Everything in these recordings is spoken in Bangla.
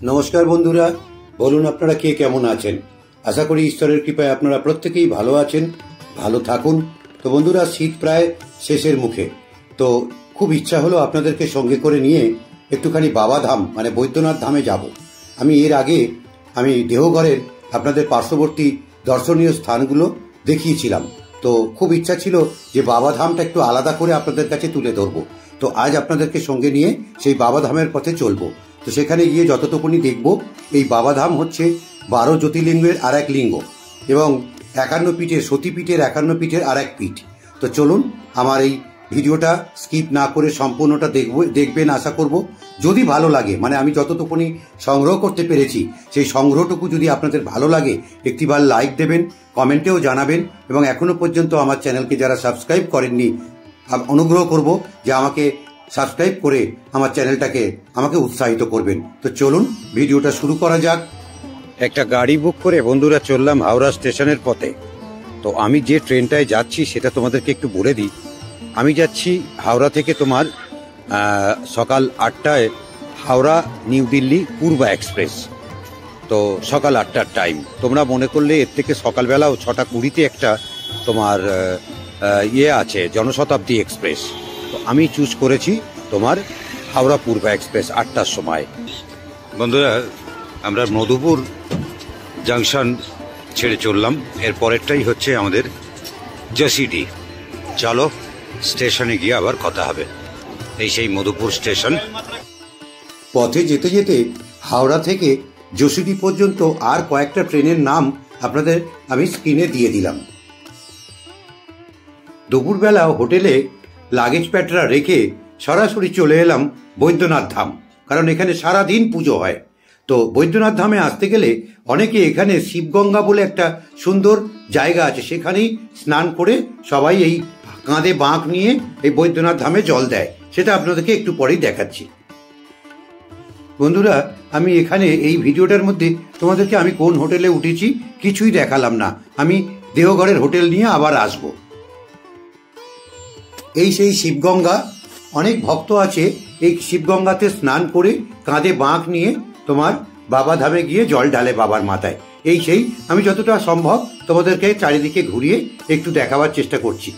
নমস্কার বন্ধুরা, বলুন আপনারা কে কেমন আছেন। আশা করি ঈশ্বরের কৃপায় আপনারা প্রত্যেকেই ভালো আছেন, ভালো থাকুন। তো বন্ধুরা, শীত প্রায় শেষের মুখে, তো খুব ইচ্ছা হলো আপনাদেরকে সঙ্গে করে নিয়ে একটুখানি বাবাধাম মানে বৈদ্যনাথ ধামে যাব। এর আগে আমি দেওঘরের আপনাদের পার্শ্ববর্তী দর্শনীয় স্থানগুলো দেখিয়েছিলাম, তো খুব ইচ্ছা ছিল যে বাবাধামটা একটু আলাদা করে আপনাদের কাছে তুলে ধরবো। তো আজ আপনাদেরকে সঙ্গে নিয়ে সেই বাবাধামের পথে চলবো। তো সেখানে গিয়ে যতটুকুনি দেখব, এই বাবাধাম হচ্ছে 12 জ্যোতির্লিঙ্গের আর এক লিঙ্গ এবং 51 পীঠের, সতীপীঠের 51 পীঠের আর এক পীঠ। তো চলুন, আমার এই ভিডিওটা স্কিপ না করে সম্পূর্ণটা দেখবেন আশা করব। যদি ভালো লাগে, মানে আমি যতটুকুনি সংগ্রহ করতে পেরেছি, সেই সংগ্রহটুকু যদি আপনাদের ভালো লাগে, একটিবার লাইক দেবেন, কমেন্টেও জানাবেন এবং এখনো পর্যন্ত আমার চ্যানেলকে যারা সাবস্ক্রাইব করেননি, অনুগ্রহ করব যে আমাকে সাবস্ক্রাইব করে আমার চ্যানেলটাকে আমাকে উৎসাহিত করবেন। তো চলুন ভিডিওটা শুরু করা যাক। একটা গাড়ি বুক করে বন্ধুরা চললাম হাওড়া স্টেশনের পথে। তো আমি যে ট্রেনটায় যাচ্ছি সেটা তোমাদেরকে একটু বলে দিই। আমি যাচ্ছি হাওড়া থেকে তোমার সকাল 8টায় হাওড়া নিউ দিল্লি পূর্বা এক্সপ্রেস। তো সকাল 8টার টাইম। তোমরা মনে করলে এর থেকে সকালবেলাও 6:20 একটা তোমার আছে জনশতাব্দী এক্সপ্রেস। তো আমি চুজ করেছি তোমার হাওড়া পূর্বা এক্সপ্রেস 8টার সময়। বন্ধুরা, আমরা মধুপুর জাংশন ছেড়ে চললাম, এর পরেরটাই হচ্ছে আমাদের জসিডি। চলো স্টেশনে গিয়ে আবার কথা হবে। এই সেই মধুপুর স্টেশন। পথে যেতে যেতে হাওড়া থেকে জসিডি পর্যন্ত আর কয়েকটা ট্রেনের নাম আপনাদের আমি স্ক্রিনে দিয়ে দিলাম। দুপুরবেলা হোটেলে লাগেজ প্যাটরা রেখে সরাসরি চলে এলাম বৈদ্যনাথ ধাম, কারণ এখানে সারাদিন পুজো হয়। তো বৈদ্যনাথ ধামে আসতে গেলে অনেকে এখানে শিবগঙ্গা বলে একটা সুন্দর জায়গা আছে, সেখানেই স্নান করে সবাই এই কাঁধে বাঁক নিয়ে এই বৈদ্যনাথ ধামে জল দেয়। সেটা আপনাদেরকে একটু পরেই দেখাচ্ছি। বন্ধুরা, আমি এখানে এই ভিডিওটার মধ্যে তোমাদেরকে আমি কোন হোটেলে উঠেছি কিছুই দেখালাম না। আমি দেওঘরের হোটেল নিয়ে আবার আসব। এই সেই শিবগঙ্গা, অনেক ভক্ত আছে এই শিবগঙ্গাতে স্নান করে কাঁধে বাঁক নিয়ে তোমার বাবাধামে গিয়ে জল ঢালে বাবার মাথায়। এই সেই আমি যতটা সম্ভব তোমাদেরকে চারিদিকে ঘুরিয়ে একটু দেখাবার চেষ্টা করছি।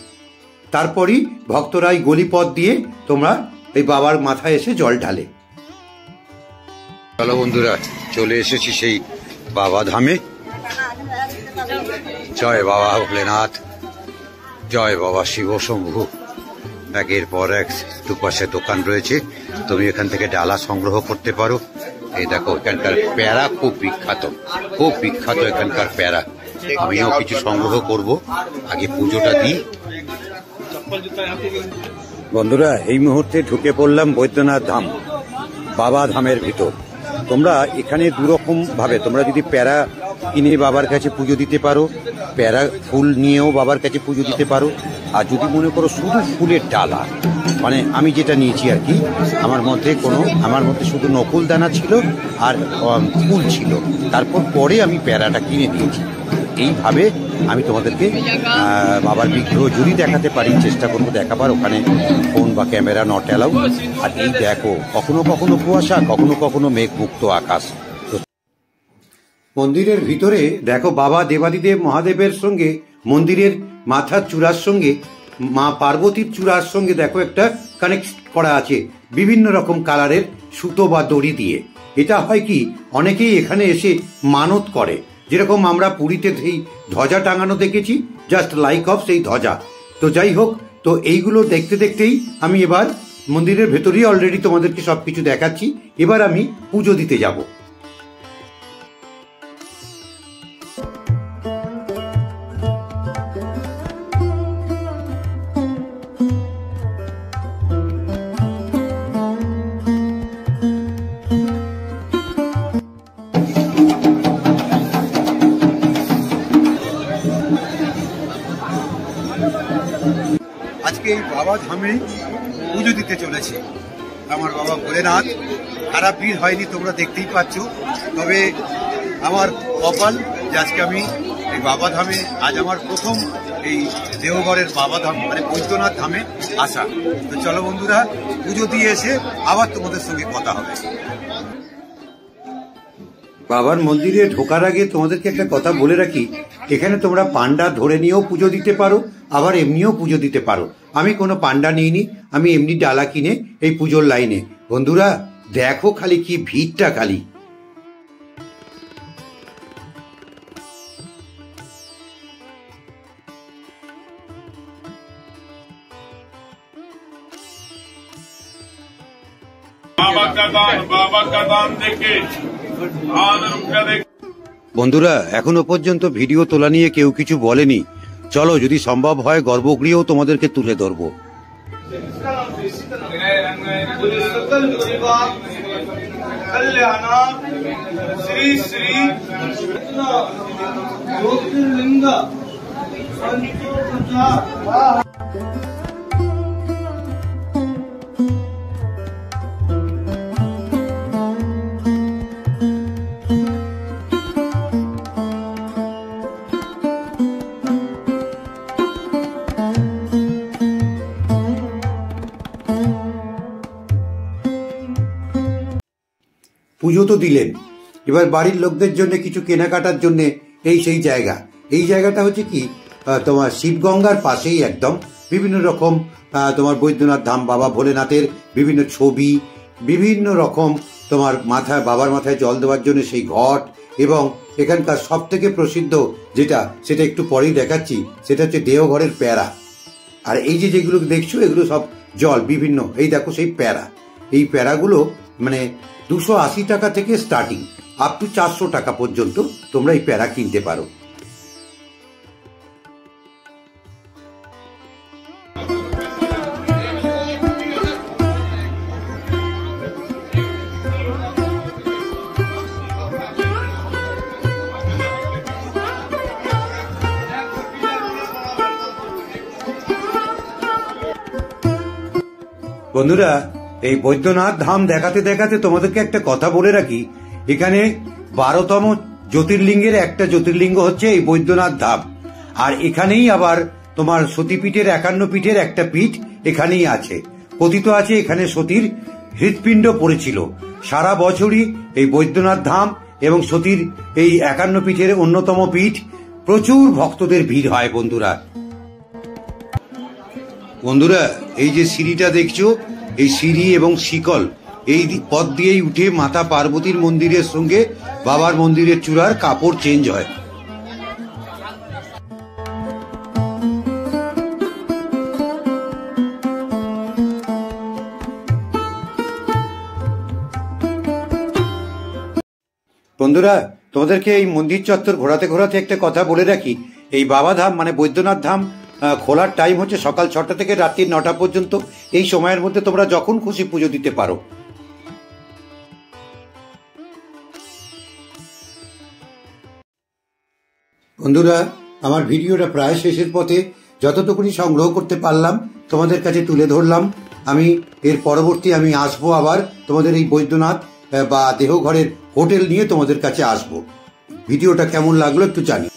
তারপরই ভক্তরা এই গলিপথ দিয়ে তোমরা এই বাবার মাথায় এসে জল ঢালে। চলো বন্ধুরা, চলে এসেছি সেই বাবাধামে। জয় বাবা ভোলেনাথ, জয় বাবা শিব শম্ভু। একের পর এক দুপাশে দোকান রয়েছে, তুমি এখান থেকে ডালা সংগ্রহ করতে পারো। এই দেখো, এখানকার প্যারা খুব বিখ্যাত, খুব বিখ্যাত এখানকার প্যারা। আমিও কিছু সংগ্রহ করব, আগে পুজোটা দিই। বন্ধুরা, এই মুহূর্তে ঢুকে পড়লাম বৈদ্যনাথ ধাম, বাবা ধামের ভিতর। তোমরা এখানে দুরকম ভাবে, তোমরা যদি প্যারা কিনে বাবার কাছে পুজো দিতে পারো, প্যারা ফুল নিয়েও বাবার কাছে পুজো দিতে পারো। আর যদি মনে করো শুধু ফুলের ডালা, মানে আমি যেটা নিয়েছি আর কি, আমার মধ্যে শুধু নকুল দানা ছিল আর ফুল ছিল, তারপর পরে আমি প্যারাটা কিনে দিয়েছি। এইভাবে আমি তোমাদেরকে বাবার বিগ্রহ যদি দেখাতে পারি, চেষ্টা করবো দেখাবার। ওখানে ফোন বা ক্যামেরা নট অ্যালাউ। আর এই দেখো, কখনো কখনো কুয়াশা, কখনো কখনো মেঘমুক্ত আকাশ। মন্দিরের ভিতরে দেখো, বাবা দেবাদিদেব মহাদেবের সঙ্গে মন্দিরের মাথার চূড়ার সঙ্গে মা পার্বতীর চূড়ার সঙ্গে দেখো একটা কানেক্ট করা আছে বিভিন্ন রকম কালারের সুতো বা দড়ি দিয়ে। এটা হয় কি, অনেকেই এখানে এসে মানত করে, যেরকম আমরা পুরীতে সেই ধ্বজা টাঙানো দেখেছি, জাস্ট লাইক অফ সেই ধ্বজা। তো যাই হোক, তো এইগুলো দেখতে দেখতেই আমি এবার মন্দিরের ভেতরেই অলরেডি তোমাদেরকে সবকিছু দেখাচ্ছি। এবার আমি পুজো দিতে যাব। আজকে এই বাবা ধামে পুজো দিতে চলেছে আমার বাবা ভোলেনাথ। খারাপ ভিড় হয়নি, তোমরা দেখতেই পাচ্ছ। তবে আমার কপাল যে আজকে আমি এই বাবা ধামে, আজ আমার প্রথম এই দেওঘরের বাবা ধাম মানে বৈদ্যনাথ ধামে আসা। তো চলো বন্ধুরা, পুজো দিয়ে এসে আবার তোমাদের সঙ্গে কথা হবে। বাবার মন্দিরে ঢোকার আগে তোমাদেরকে একটা কথা বলে রাখি, এখানে তোমরা পান্ডা ধরে নিয়েও পুজো দিতে পারো, আবার এমনিও পুজো দিতে পারো। আমি কোনো পান্ডা নিইনি, আমি এমনি ডালা কিনে এই পুজোর লাইনে। বন্ধুরা দেখো খালি কি ভিড়টা খালি। বন্ধুরা এখনো পর্যন্ত ভিডিও তোলা নিয়ে কেউ কিছু বলেনি, চলো যদি সম্ভব হয় গর্ভগৃহেও তোমাদেরকে তুলে ধরবো। পুজো তো দিলেন, এবার বাড়ির লোকদের জন্য কিছু কেনাকাটার জন্য এই সেই জায়গা। এই জায়গাটা হচ্ছে কি তোমার শিবগঙ্গার পাশেই একদম বিভিন্ন রকম তোমার বৈদ্যনাথ ধাম, বাবা ভোলেনাথের বিভিন্ন ছবি, বিভিন্ন রকম তোমার মাথায় বাবার মাথায় জল দেওয়ার জন্য সেই ঘট, এবং এখানকার সব থেকে প্রসিদ্ধ যেটা সেটা একটু পরেই দেখাচ্ছি, সেটা হচ্ছে দেওঘরের প্যারা। আর এই যে যেগুলো দেখছো এগুলো সব জল বিভিন্ন, এই দেখো সেই প্যারা। এই প্যারাগুলো মানে 280 টাকা থেকে স্টার্টিং আপ টু 400 টাকা পর্যন্ত তোমরা এই প্যারা কিনতে পারো। বন্ধুরা এই বৈদ্যনাথ ধাম দেখাতে দেখাতে তোমাদেরকে একটা কথা বলে রাখি, এখানে 12তম জ্যোতির্লিঙ্গের একটা জ্যোতির্লিঙ্গ হচ্ছে এই বৈদ্যনাথ ধাম। আর এখানেই আবার তোমার সতীপীঠের 51 পীঠের একটা পীঠ এখানেই আছে, কথিত আছে এখানে সতীর হৃৎপিণ্ড পড়েছিল। সারা বছরই এই বৈদ্যনাথ ধাম এবং সতীর এই 51 পীঠের অন্যতম পীঠ, প্রচুর ভক্তদের ভিড় হয়। বন্ধুরা এই যে সিঁড়িটা দেখছো, এই সিঁড়ি এবং শিকল এই পথ দিয়েই উঠে মাতা পার্বতীর মন্দিরের সঙ্গে বাবার মন্দিরের চূড়ার কাপড় চেঞ্জ হয়। বন্ধুরা তোমাদেরকে এই মন্দির চত্বর ঘোরাতে ঘোরাতে একটা কথা বলে রাখি, এই বাবাধাম মানে বৈদ্যনাথ ধাম খোলার টাইম হচ্ছে সকাল 6টা থেকে রাত্রি 9টা পর্যন্ত। এই সময়ের মধ্যে তোমরা যখন খুশি পুজো দিতে পারো। বন্ধুরা আমার ভিডিওটা প্রায় শেষের পথে, যতটুকুনি সংগ্রহ করতে পারলাম তোমাদের কাছে তুলে ধরলাম। আমি এর পরবর্তী আমি আসবো আবার তোমাদের এই বৈদ্যনাথ বা দেহঘরের হোটেল নিয়ে তোমাদের কাছে আসবো। ভিডিওটা কেমন লাগলো একটু জানি।